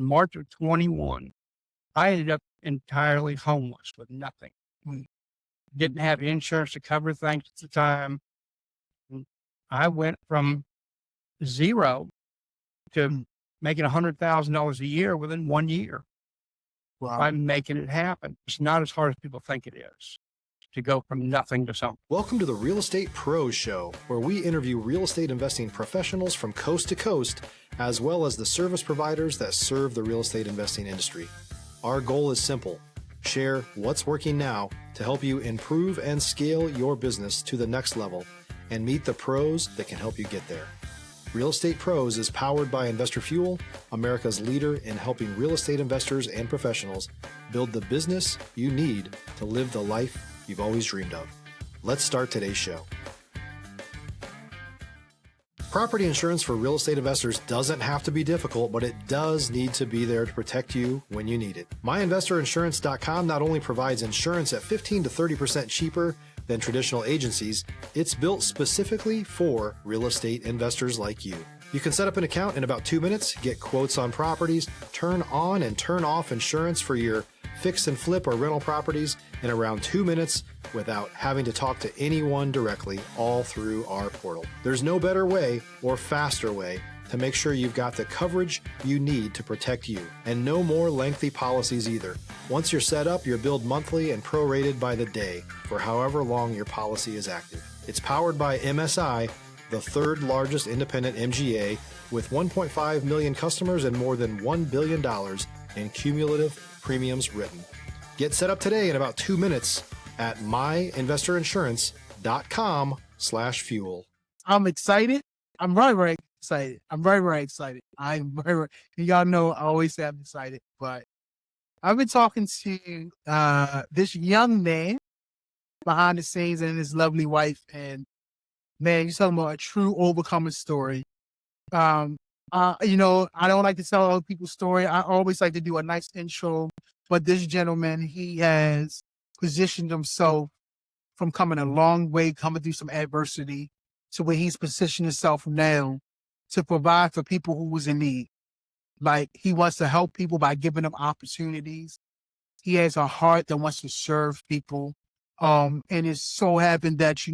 in March of 21, I ended up entirely homeless with nothing. Didn't have insurance to cover things at the time. I went from zero to making $100,000 a year within 1 year. Wow. By making it happen. It's not as hard as people think it is to go from nothing to something. Welcome to the Real Estate Pros Show, where we interview real estate investing professionals from coast to coast, as well as the service providers that serve the real estate investing industry. Our goal is simple: share what's working now to help you improve and scale your business to the next level and meet the pros that can help you get there. Real Estate Pros is powered by Investor Fuel, America's leader in helping real estate investors and professionals build the business you need to live the life you've always dreamed of. Let's start today's show. Property insurance for real estate investors doesn't have to be difficult, but it does need to be there to protect you when you need it. MyInvestorInsurance.com not only provides insurance at 15 to 30% cheaper than traditional agencies, it's built specifically for real estate investors like you. You can set up an account in about 2 minutes, get quotes on properties, turn on and turn off insurance for your fix and flip or rental properties in around 2 minutes without having to talk to anyone directly, all through our portal. There's no better way or faster way to make sure you've got the coverage you need to protect you, and no more lengthy policies either. Once you're set up, you're billed monthly and prorated by the day for however long your policy is active. It's powered by MSI, the third largest independent MGA, with 1.5 million customers and more than $1 billion in cumulative premiums written. Get set up today in about 2 minutes at myinvestorinsurance.com/fuel. I'm excited. I'm very excited. I'm very excited. Y'all know I always say I'm excited, but I've been talking to this young man behind the scenes and his lovely wife, and man, you're talking about a true overcoming story. I don't like to tell other people's story. I always like to do a nice intro, but this gentleman, he has positioned himself from coming a long way, coming through some adversity, to where he's positioned himself now to provide for people who was in need. Like, he wants to help people by giving them opportunities. He has a heart that wants to serve people. And it's so happened that, he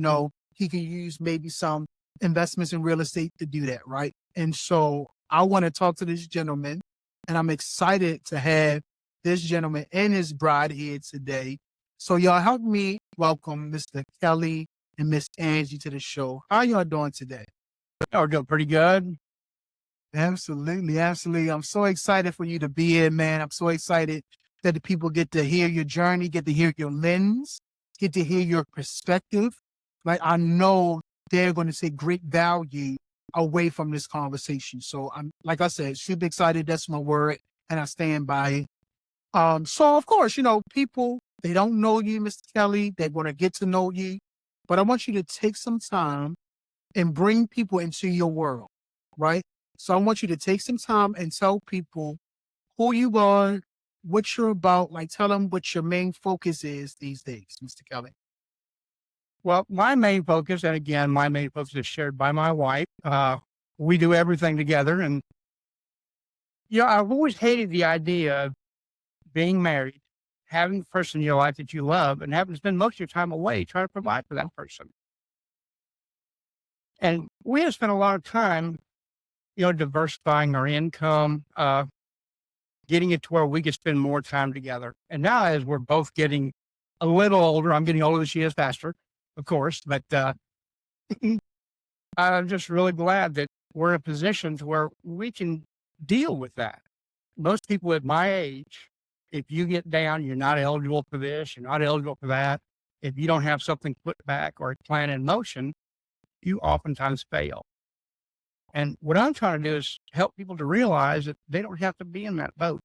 can use maybe some investments in real estate to do that, right? And so I want to talk to this gentleman, and I'm excited to have this gentleman and his bride here today. So y'all help me welcome Mr. Kelly and Miss Angie to the show. How y'all doing today? We're doing pretty good. Absolutely. I'm so excited for you to be here, man. I'm so excited that the people get to hear your journey, get to hear your lens, get to hear your perspective. Like, I know they're going to take great value away from this conversation. So I'm, like I said, super excited. That's my word, and I stand by it. So of course, people, they don't know you, Mr. Kelly. They're going to get to know you, but I want you to take some time and bring people into your world, right? So I want you to take some time and tell people who you are, what you're about, like tell them what your main focus is these days, Mr. Kelly. Well, my main focus is shared by my wife. We do everything together. And, I've always hated the idea of being married, having the person in your life that you love, and having to spend most of your time away trying to provide for that person. And we have spent a lot of time, diversifying our income, getting it to where we can spend more time together. And now, as we're both getting a little older, I'm getting older than she is faster, of course, but I'm just really glad that we're in a position to where we can deal with that. Most people at my age, if you get down, you're not eligible for this, you're not eligible for that. If you don't have something put back or a plan in motion, you oftentimes fail. And what I'm trying to do is help people to realize that they don't have to be in that boat.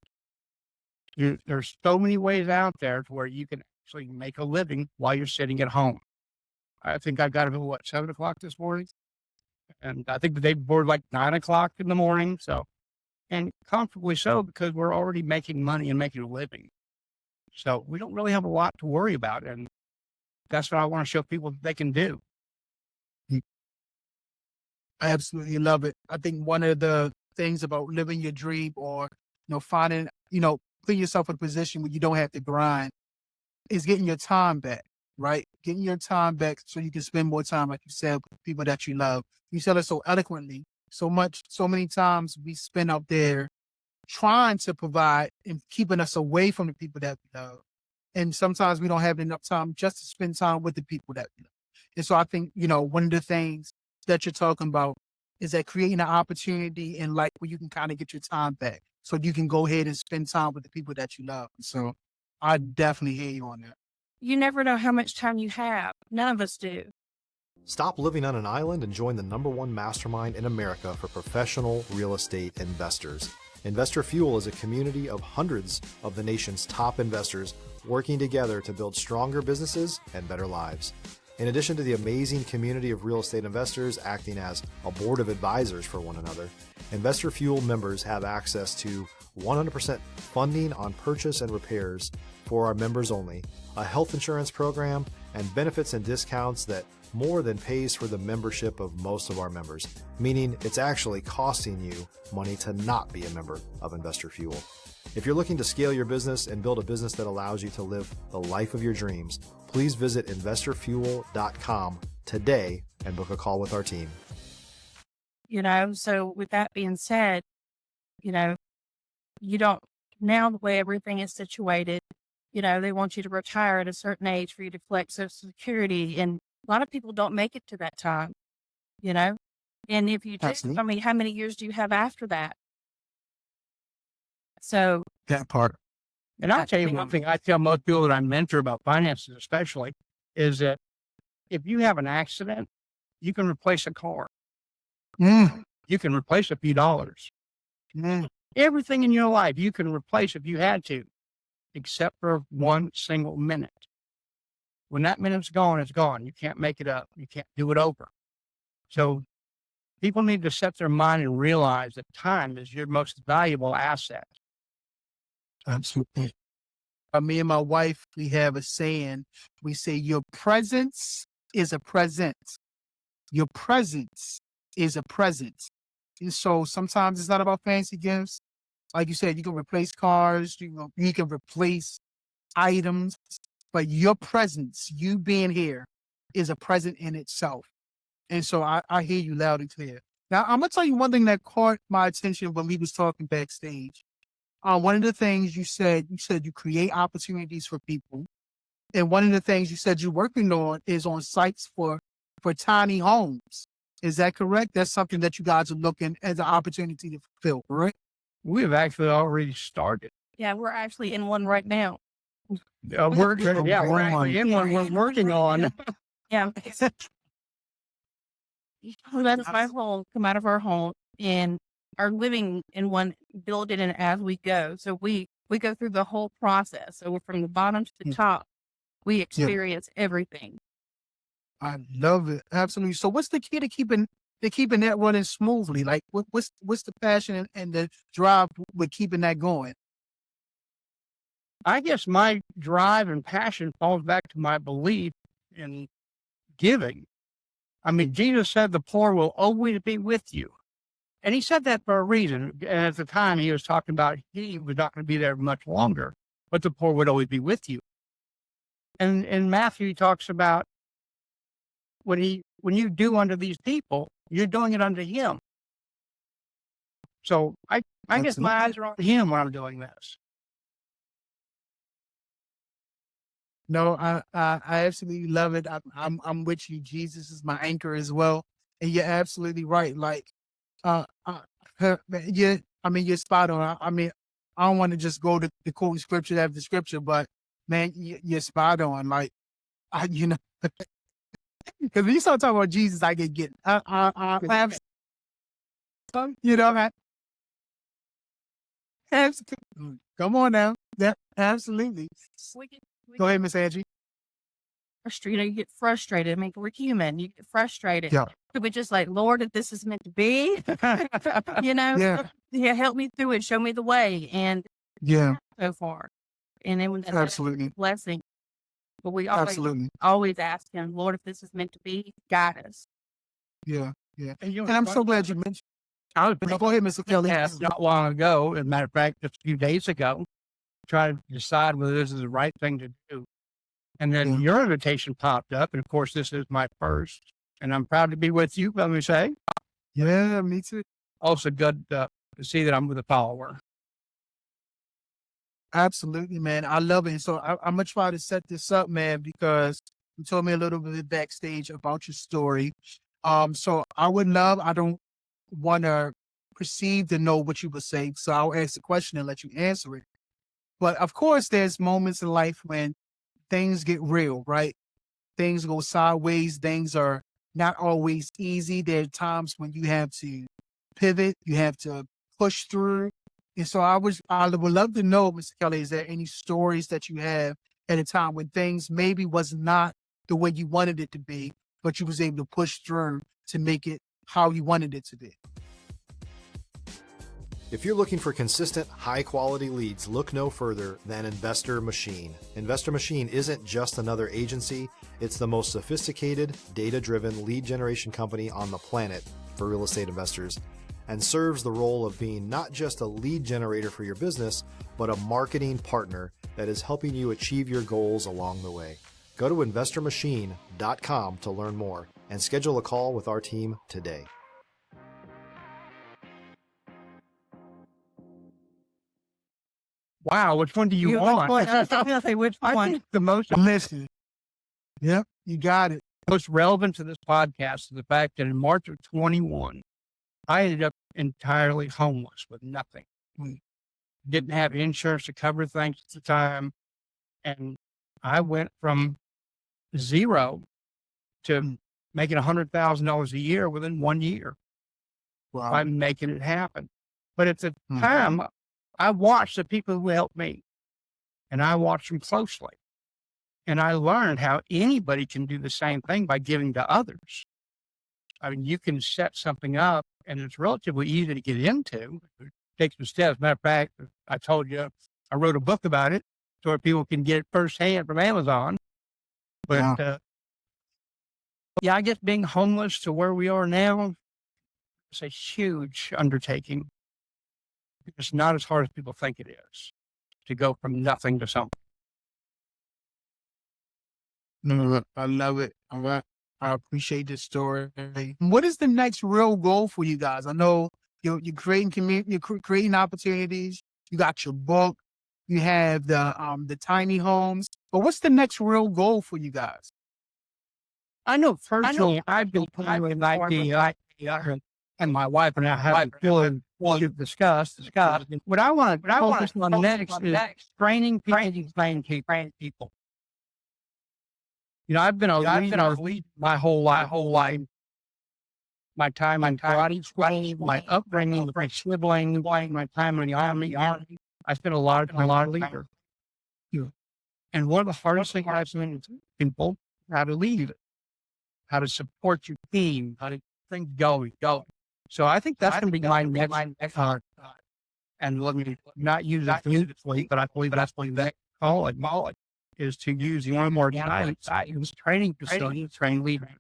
There's so many ways out there to where you can actually make a living while you're sitting at home. I think I got up at 7 o'clock this morning. And I think the day before, like 9 o'clock in the morning. So, and comfortably so, because we're already making money and making a living. So we don't really have a lot to worry about. And that's what I want to show people that they can do. I absolutely love it. I think one of the things about living your dream or finding, putting yourself in a position where you don't have to grind is getting your time back, right? Getting your time back so you can spend more time, like you said, with people that you love. You said it so eloquently, so many times we spend out there trying to provide and keeping us away from the people that we love. And sometimes we don't have enough time just to spend time with the people that we love. And so I think, one of the things that you're talking about is that creating an opportunity in life where you can kind of get your time back so you can go ahead and spend time with the people that you love. So I definitely hear you on that. You never know how much time you have. None of us do. Stop living on an island and join the #1 mastermind in America for professional real estate investors. Investor Fuel is a community of hundreds of the nation's top investors working together to build stronger businesses and better lives. In addition to the amazing community of real estate investors acting as a board of advisors for one another, Investor Fuel members have access to 100% funding on purchase and repairs for our members only, a health insurance program, and benefits and discounts that more than pays for the membership of most of our members, meaning it's actually costing you money to not be a member of Investor Fuel. If you're looking to scale your business and build a business that allows you to live the life of your dreams, please visit investorfuel.com today and book a call with our team. So with that being said, you don't, now the way everything is situated, they want you to retire at a certain age for you to collect Social Security. And a lot of people don't make it to that time, and if you do, Absolutely. how many years do you have after that? So That part. And I'll tell you one thing I tell most people that I mentor about finances, especially, is that if you have an accident, you can replace a car. You can replace a few dollars. Everything in your life you can replace if you had to, except for one single minute. When that minute's gone, it's gone. You can't make it up. You can't do it over. So people need to set their mind and realize that time is your most valuable asset. Absolutely. Me and my wife, we have a saying. We say, your presence is a present. Your presence is a present. And so sometimes it's not about fancy gifts. Like you said, you can replace cars, you can replace items, but your presence, you being here, is a present in itself. And so I hear you loud and clear. Now, I'm going to tell you one thing that caught my attention when we was talking backstage. One of the things you said you create opportunities for people. And one of the things you said you're working on is on sites for tiny homes. Is that correct? That's something that you guys are looking as an opportunity to fulfill, correct? We've actually already started. Yeah, we're actually in one right now. We're actually in one we're working on. Yeah. That's my home, come out of our home and are living in one, build it in as we go. So we go through the whole process. So we're from the bottom to the top. We experience everything. I love it. Absolutely. So what's the key to keeping that running smoothly? Like what's the passion and the drive with keeping that going? I guess my drive and passion falls back to my belief in giving. I mean, Jesus said the poor will always be with you. And he said that for a reason. And at the time he was talking about he was not going to be there much longer, but the poor would always be with you. And in Matthew, he talks about when you do unto these people, you're doing it unto him. So I guess my eyes are on him when I'm doing this. No, I absolutely love it. I'm with you. Jesus is my anchor as well. And you're absolutely right. Like, you're spot on. I mean, I don't want to just go to the quoting scripture after scripture, but man, you're spot on. Like, because when you start talking about Jesus, I get absolutely. Come on now. Yeah, absolutely. Go ahead, Miss Angie. You get frustrated. I mean, we're human. You get frustrated. Yeah. Could we just like, Lord, if this is meant to be, yeah, help me through it. Show me the way. And so far. And then when that's absolutely a blessing. But we absolutely always ask him, Lord, if this is meant to be, guide us. Yeah. And I'm so glad you mentioned. I was Go ahead, Mr. Kelly. asked not long ago, as a matter of fact, just a few days ago, trying to decide whether this is the right thing to do. And then your invitation popped up. And of course, this is my first. And I'm proud to be with you, let me say. Yeah, me too. Also good to see that I'm with a follower. Absolutely, man. I love it. And so I'm going to try to set this up, man, because you told me a little bit backstage about your story. So I don't want to perceive to know what you would say. So I'll ask the question and let you answer it. But of course, there's moments in life when things get real, right? Things go sideways. Things are not always easy. There are times when you have to pivot, you have to push through. And so I would love to know, Mr. Kelly, is there any stories that you have at a time when things maybe was not the way you wanted it to be, but you was able to push through to make it how you wanted it to be? If you're looking for consistent, high-quality leads, look no further than Investor Machine. Investor Machine isn't just another agency. It's the most sophisticated, data-driven lead generation company on the planet for real estate investors, and serves the role of being not just a lead generator for your business, but a marketing partner that is helping you achieve your goals along the way. Go to investormachine.com to learn more and schedule a call with our team today. Wow, which one do you want? I was going to say which I one. think the most Yep, you got it. relevant to this podcast is the fact that in March of 21, I ended up entirely homeless with nothing. Didn't have insurance to cover things at the time. And I went from zero to making $100,000 a year within 1 year by making it happen. But at the time, I watched the people who helped me, and I watched them closely. And I learned how anybody can do the same thing by giving to others. I mean, you can set something up, and it's relatively easy to get into. Take some steps. Matter of fact, I told you, I wrote a book about it so that people can get it firsthand from Amazon. But I guess being homeless to where we are now, it's a huge undertaking. It's not as hard as people think it is to go from nothing to something. No, I love it. All right. I appreciate this story. What is the next real goal for you guys? I know you're creating community, you're creating opportunities. You got your book. You have the tiny homes. But what's the next real goal for you guys? I know personally, I've been planning and my wife and I have been to discuss. What I want to focus on next is training people. You know, I've been a lead my whole life. My time in karate school, my upbringing with my siblings, my time in the army. I spent a lot of time leader. And one of the hardest things I've seen is people how to lead, how to support your team, how to things go. So I think that's going to be my next and let me not use it beautifully, but I believe that's what that call it is to use one more time. I use training facility to train leaders.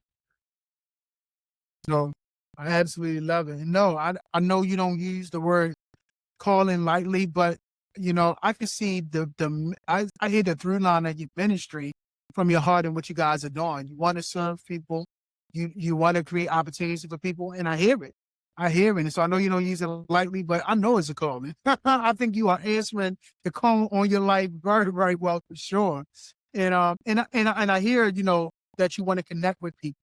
So I absolutely love it. No, I know you don't use the word calling lightly, but you know, I can see I hear the through line of your ministry from your heart and what you guys are doing. You want to serve people. You want to create opportunities for people, and I hear it. And so I know you don't use it lightly, but I know it's a calling. I think you are answering the call on your life very, very well for sure. And I hear, you know, that you want to connect with people.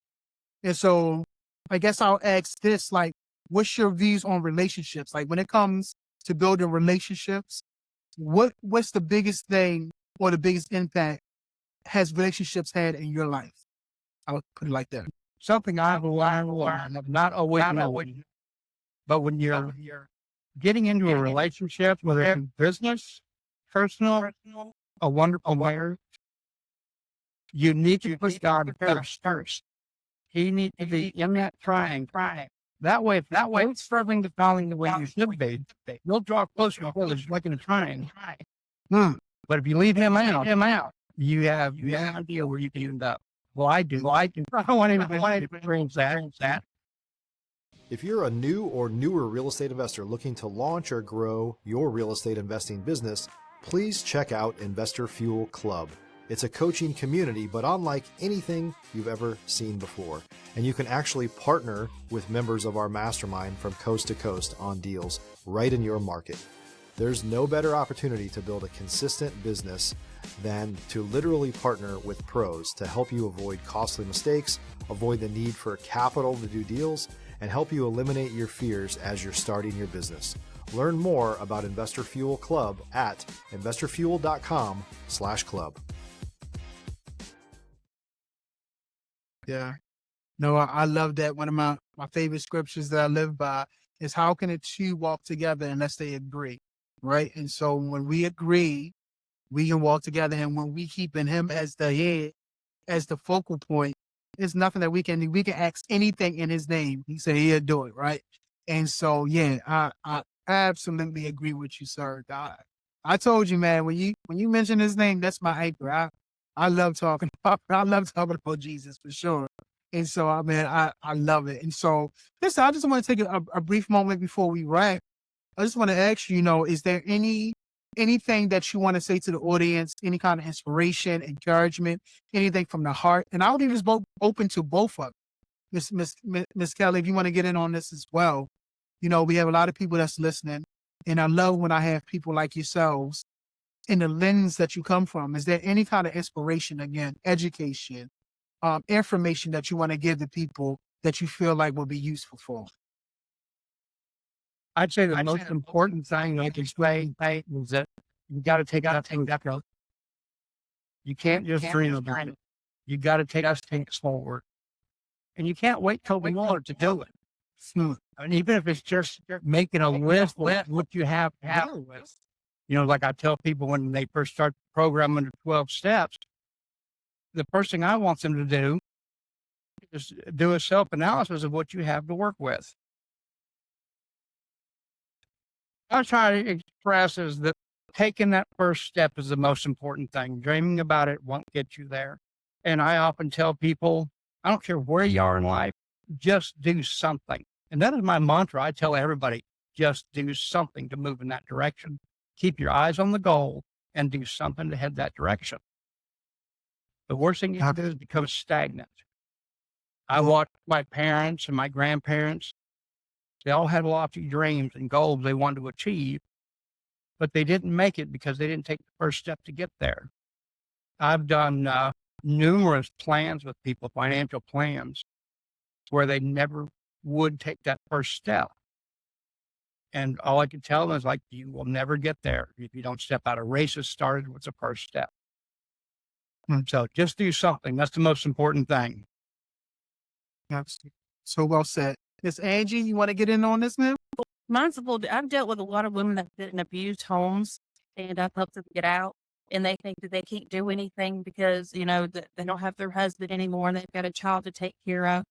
And so I guess I'll ask this, like, what's your views on relationships? Like when it comes to building relationships, what's the biggest thing or the biggest impact has relationships had in your life? I would put it like that. Something I've learned, not always known, but when you're getting into a relationship, whether it's in business, personal, a wonderful marriage, you need to put God first. He needs to be in that trying. That way, it's struggling to falling the way you should be. You'll draw closer to others like in a trying. But if you leave him out, you have no idea where you can end up. Well, I do. I don't want anybody to experience that. If you're a new or newer real estate investor looking to launch or grow your real estate investing business, please check out Investor Fuel Club. It's a coaching community, but unlike anything you've ever seen before. And you can actually partner with members of our mastermind from coast to coast on deals right in your market. There's no better opportunity to build a consistent business than to literally partner with pros to help you avoid costly mistakes, avoid the need for capital to do deals, and help you eliminate your fears as you're starting your business. Learn more about Investor Fuel Club at investorfuel.com/club. Yeah. No, I love that. One of my favorite scriptures that I live by is how can the two walk together unless they agree, right? And so when we agree, we can walk together. And when we keep in him as the head, as the focal point, there's nothing that we can do. We can ask anything in his name. He said he'll do it, right? And so, yeah, I absolutely agree with you, sir. I told you, man, when you mention his name, that's my anchor. I love talking about Jesus for sure. And so, I love it. And so, listen, I just want to take a brief moment before we wrap. I just want to ask you, is there anything that you want to say to the audience, any kind of inspiration, encouragement, anything from the heart? And I'll leave this open to both of them. Miss Kelly, if you want to get in on this as well. We have a lot of people that's listening, and I love when I have people like yourselves in the lens that you come from. Is there any kind of inspiration, again, education, information that you want to give to people that you feel like will be useful for them? I'd say the most important thing I can explain is that you got to take out things up. You can't just dream about it. You got to take things forward. And you can't wait till tomorrow to do it. And even if it's just making a list of what you have to have with. Like I tell people when they first start programming the 12 steps, the first thing I want them to do is do a self-analysis of what you have to work with. I try to express is that taking that first step is the most important thing. Dreaming about it won't get you there. And I often tell people, I don't care where you are in life, just do something. And that is my mantra. I tell everybody, just do something to move in that direction. Keep your eyes on the goal and do something to head that direction. The worst thing you can do is become stagnant. I watched my parents and my grandparents. They all had lofty dreams and goals they wanted to achieve, but they didn't make it because they didn't take the first step to get there. I've done numerous plans with people, financial plans, where they never would take that first step. And all I could tell them is you will never get there if you don't step out. A race is started with the first step. So just do something. That's the most important thing. Absolutely. So well said. Miss Angie, you want to get in on this, man? Mine's a little, I've dealt with a lot of women that sit in abused homes, and I've helped them get out. And they think that they can't do anything because, that they don't have their husband anymore and they've got a child to take care of.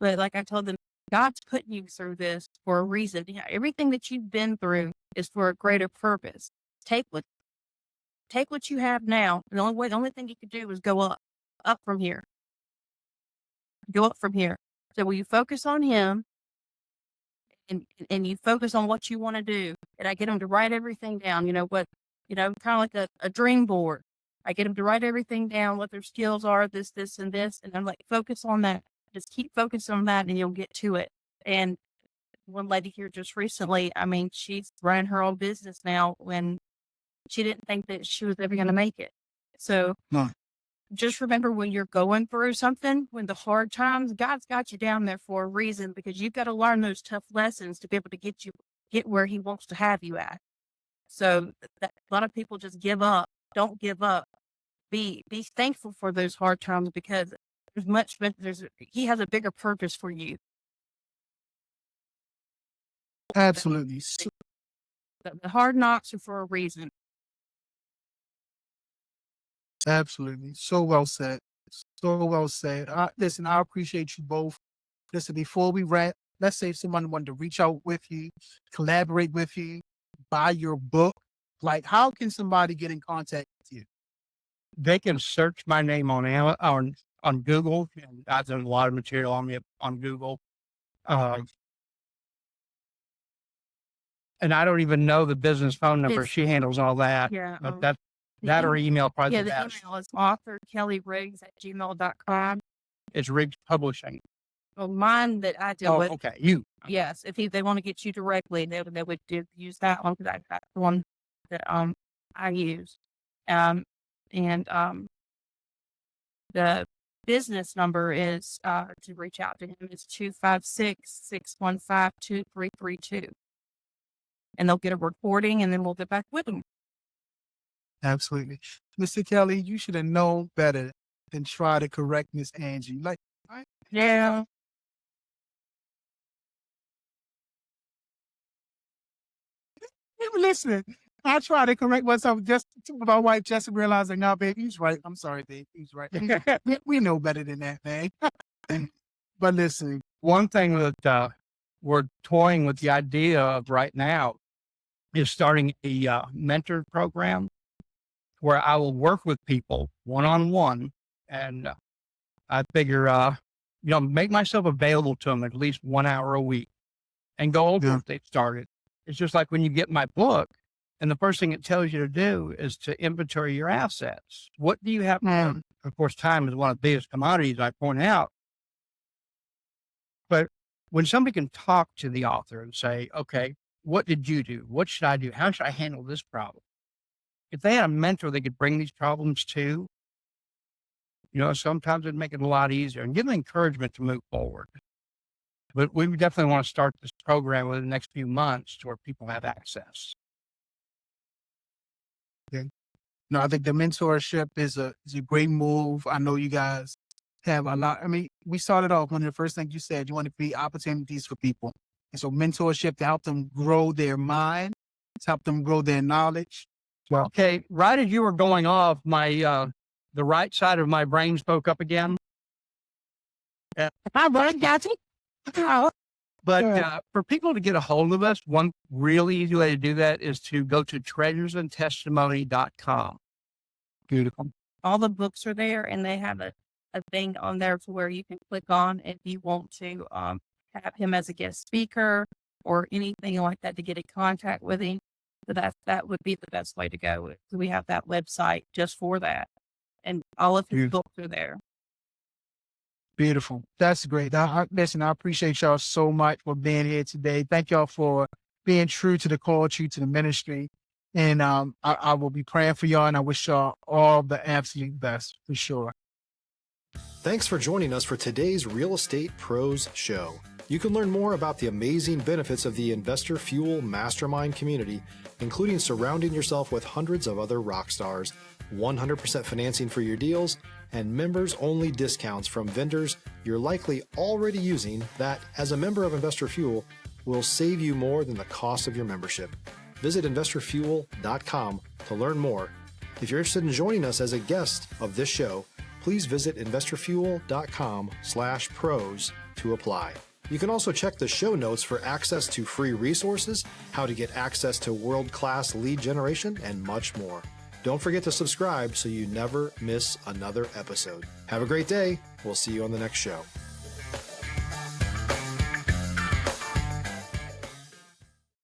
But like I told them, God's putting you through this for a reason. Everything that you've been through is for a greater purpose. Take what you have now. The only thing you can do is go up from here. Go up from here. So will you focus on him and you focus on what you want to do? And I get them to write everything down, kind of like a dream board. I get them to write everything down, what their skills are, this, and this. And I'm like, focus on that. Just keep focusing on that and you'll get to it. And one lady here just recently, she's running her own business now when she didn't think that she was ever going to make it. So just remember when you're going through something, when the hard times, God's got you down there for a reason, because you've got to learn those tough lessons to be able to get where he wants to have you at. So a lot of people just give up. Don't give up. Be thankful for those hard times, because he has a bigger purpose for you. Absolutely. The hard knocks are for a reason. Absolutely. So well said. So well said. Listen, I appreciate you both. Listen, before we wrap, let's say if someone wanted to reach out with you, collaborate with you, buy your book, how can somebody get in contact with you? They can search my name on Google. And I've done a lot of material on me on Google. And I don't even know the business phone number. It's- She handles all that. Yeah. But the that or email probably Yeah, the the best. email is authorkellyriggs@gmail.com. It's Riggs Publishing. Well, mine that I deal Oh, with, okay. You. yes, if they want to get you directly, they would use that one because that's the one that I use. And the business number is to reach out to him is 256-615-2332. And they'll get a recording and then we'll get back with them. Absolutely. Mr. Kelly, you should have known better than try to correct Miss Angie. Like, Yeah. listen, I try to correct myself just my wife just to realize that, no, baby, he's right. I'm sorry, babe. He's right. We know better than that, man. But listen, One thing that we're toying with the idea of right now is starting a mentor program where I will work with people one-on-one, and I figure, make myself available to them at least 1 hour a week and go over what they've started. It's just like when you get my book, and the first thing it tells you to do is to inventory your assets. What do you have? Of course, time is one of the biggest commodities, I point out. But when somebody can talk to the author and say, okay, what did you do? What should I do? How should I handle this problem? If they had a mentor they could bring these problems to, sometimes it'd make it a lot easier and give them encouragement to move forward. But we definitely want to start this program within the next few months to where people have access. no, I think the mentorship is a great move. I know you guys have a lot. I mean, we started off, one of the first things you said, you want to create opportunities for people. And so mentorship to help them grow their mind, to help them grow their knowledge. Well, okay, right as you were going off, the right side of my brain spoke up again. But for people to get a hold of us, one really easy way to do that is to go to treasuresandtestimony.com. Beautiful. All the books are there and they have a thing on there to where you can click on if you want to have him as a guest speaker or anything like that to get in contact with him. So that would be the best way to go. We have that website just for that. And all of his books are there. Beautiful. That's great. Listen, I appreciate y'all so much for being here today. Thank y'all for being true to the call, true to the ministry. And I will be praying for y'all, and I wish y'all all the absolute best for sure. Thanks for joining us for today's Real Estate Pros Show. You can learn more about the amazing benefits of the Investor Fuel Mastermind community, including surrounding yourself with hundreds of other rock stars, 100% financing for your deals, and members-only discounts from vendors you're likely already using that, as a member of Investor Fuel, will save you more than the cost of your membership. Visit investorfuel.com to learn more. If you're interested in joining us as a guest of this show, please visit investorfuel.com/pros to apply. You can also check the show notes for access to free resources, how to get access to world-class lead generation, and much more. Don't forget to subscribe so you never miss another episode. Have a great day. We'll see you on the next show.